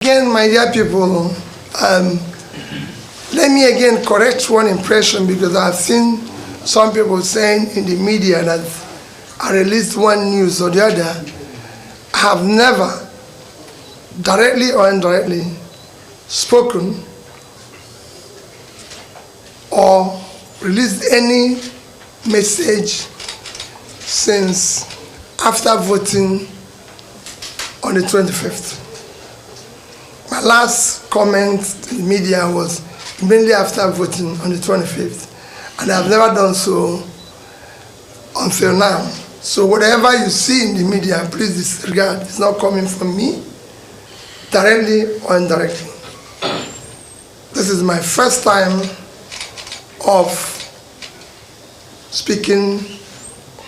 Again, my dear people, let me again correct one impression, because I've seen some people saying in the media that I released one news or the other. I have never, directly or indirectly, spoken or released any message since after voting on the 25th. My last comment in the media was immediately after voting on the 25th, and I've never done so until now. So whatever you see in the media, please disregard. It's not coming from me, directly or indirectly. This is my first time of speaking,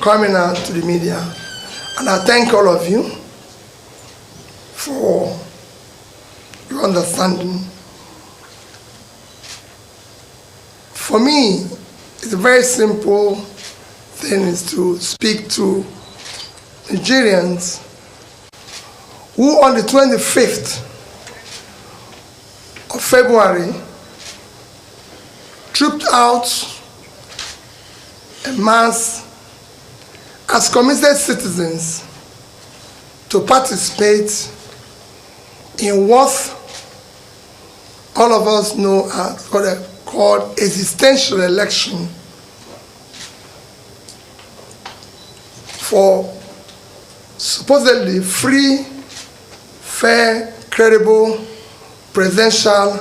coming out to the media, and I thank all of you for your understanding. For me, it's a very simple thing, is to speak to Nigerians who on the 25th of February trooped out en masse as committed citizens to participate in what all of us know as what are called existential election for supposedly free, fair, credible, presidential,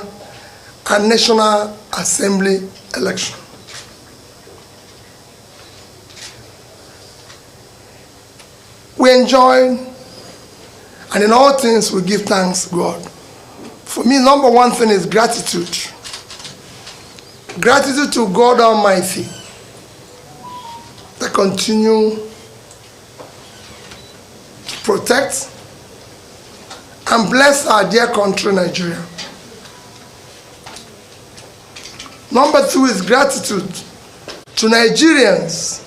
and National Assembly election. We enjoy, and in all things we give thanks to God. For me, number one thing is gratitude. Gratitude to God Almighty that continue to protect and bless our dear country, Nigeria. Number two is gratitude to Nigerians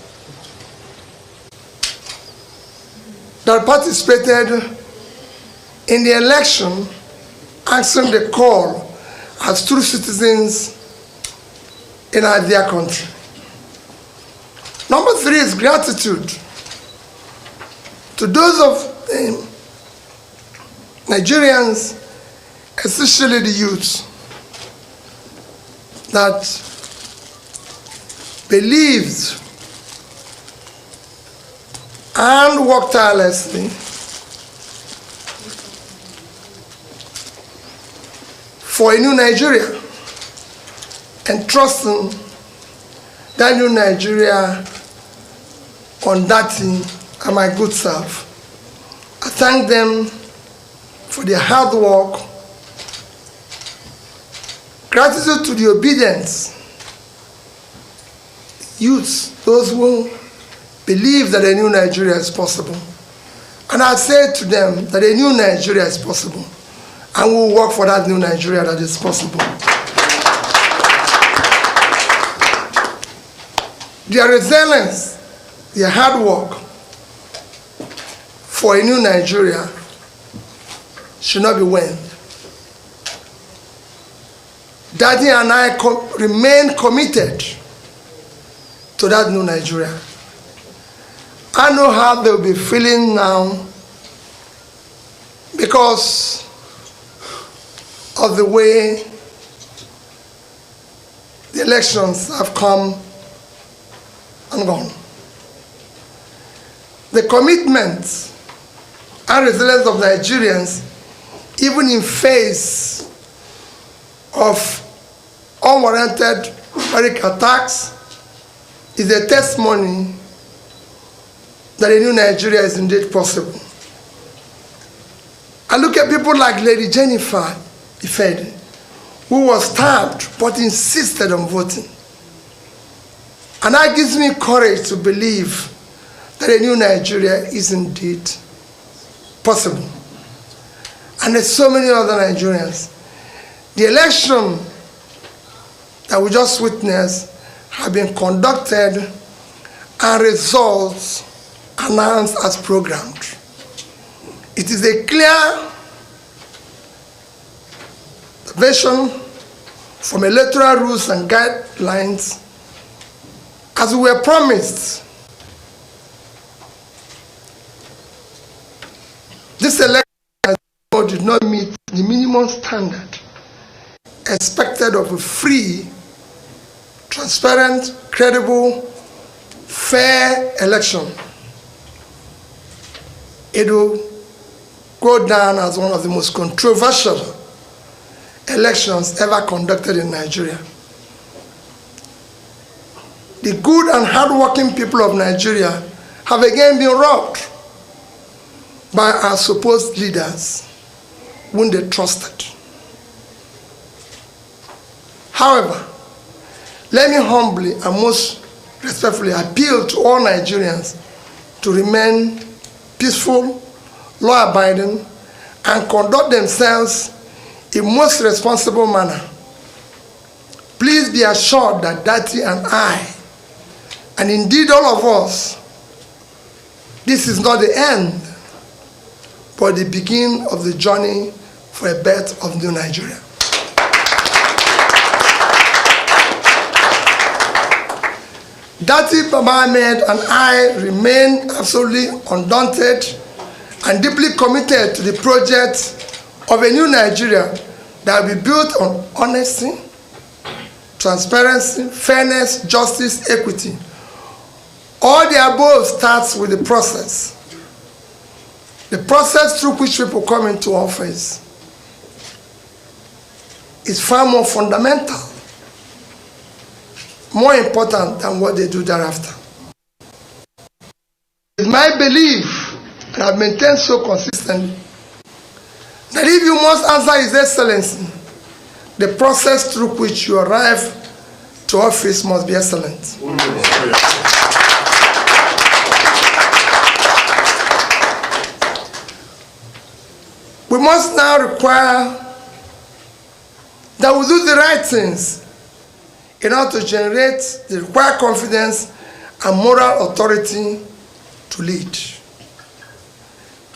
that participated in the election, answering the call as true citizens in our dear country. Number three is gratitude to those of Nigerians, especially the youth, that believed and worked tirelessly for a new Nigeria, and trusting that new Nigeria on that thing and my good self. I thank them for their hard work. Gratitude to the obedient youths, those who believe that a new Nigeria is possible. And I say to them that a new Nigeria is possible, and we will work for that new Nigeria that is possible. Their resilience, their hard work for a new Nigeria should not be waned. Daddy and I remain committed to that new Nigeria. I know how they'll be feeling now because of the way the elections have come and gone. The commitment and resilience of Nigerians, even in face of unwarranted barrack attacks, is a testimony that a new Nigeria is indeed possible. I look at people like Lady Jennifer Ifedi, who was stabbed but insisted on voting. And that gives me courage to believe that a new Nigeria is indeed possible. And there's so many other Nigerians. The election that we just witnessed have been conducted and results announced as programmed. It is a clear observation from electoral rules and guidelines, as we were promised, this election did not meet the minimum standard expected of a free, transparent, credible, fair election. It will go down as one of the most controversial elections ever conducted in Nigeria. The good and hardworking people of Nigeria have again been robbed by our supposed leaders whom they trusted. However, let me humbly and most respectfully appeal to all Nigerians to remain peaceful, law-abiding, and conduct themselves in most responsible manner. Please be assured that Dati and I, and indeed all of us, this is not the end, but the beginning of the journey for a better of new Nigeria. Dati Baba Ahmed and I remain absolutely undaunted and deeply committed to the project of a new Nigeria that will be built on honesty, transparency, fairness, justice, equity. All the above starts with the process. The process through which people come into office is far more fundamental, more important than what they do thereafter. It's my belief, and I've maintained so consistently, that if you must answer His Excellency, the process through which you arrive to office must be excellent. We must now require that we do the right things in order to generate the required confidence and moral authority to lead.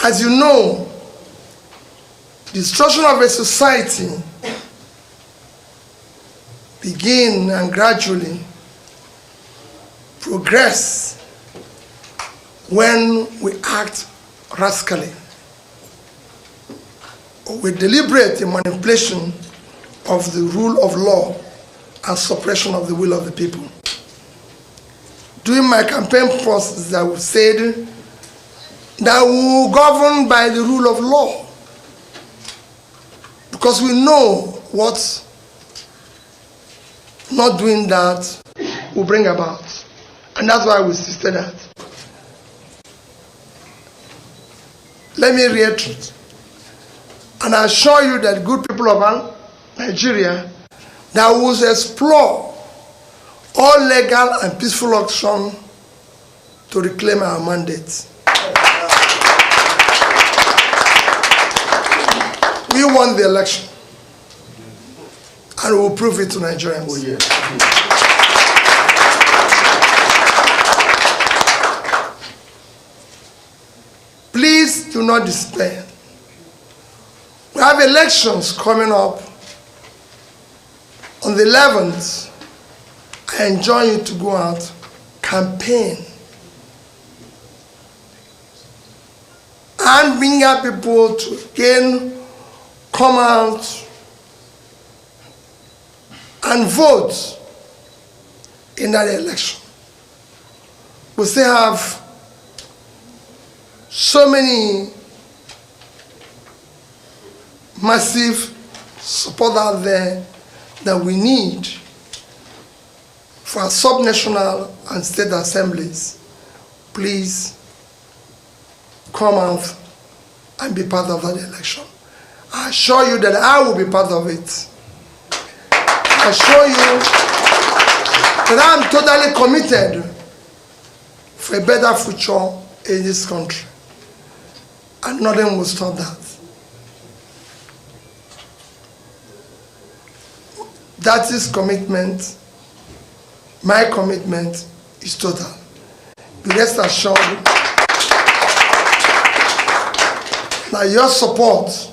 As you know, the destruction of a society begins and gradually progress when we act rascally or with deliberate manipulation of the rule of law and suppression of the will of the people. During my campaign process, I would say that we will govern by the rule of law, because we know what not doing that will bring about. And that's why we insisted that. Let me reiterate, and I assure you that good people of Nigeria that will explore all legal and peaceful action to reclaim our mandate. We won the election, and we will prove it to Nigerians. Oh, yeah. Please do not despair. We have elections coming up on the 11th. I enjoin you to go out, campaign, and bring out people to again come out and vote in that election. We still have so many massive support out there that we need for our subnational and state assemblies. Please come out and be part of that election. I assure you that I will be part of it. I assure you that I'm totally committed for a better future in this country. And nothing will stop that. That is commitment. My commitment is total. Be rest assured that your support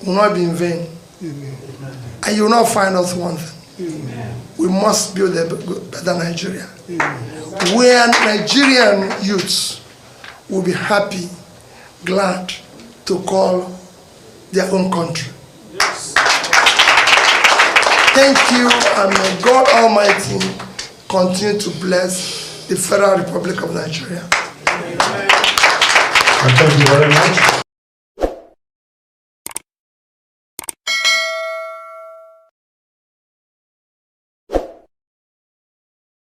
will not be in vain. And you will not find us one thing. We must build a better Nigeria. Where Nigerian youths will be happy, glad to call their own country. Thank you, and may God Almighty continue to bless the Federal Republic of Nigeria. Thank you very much.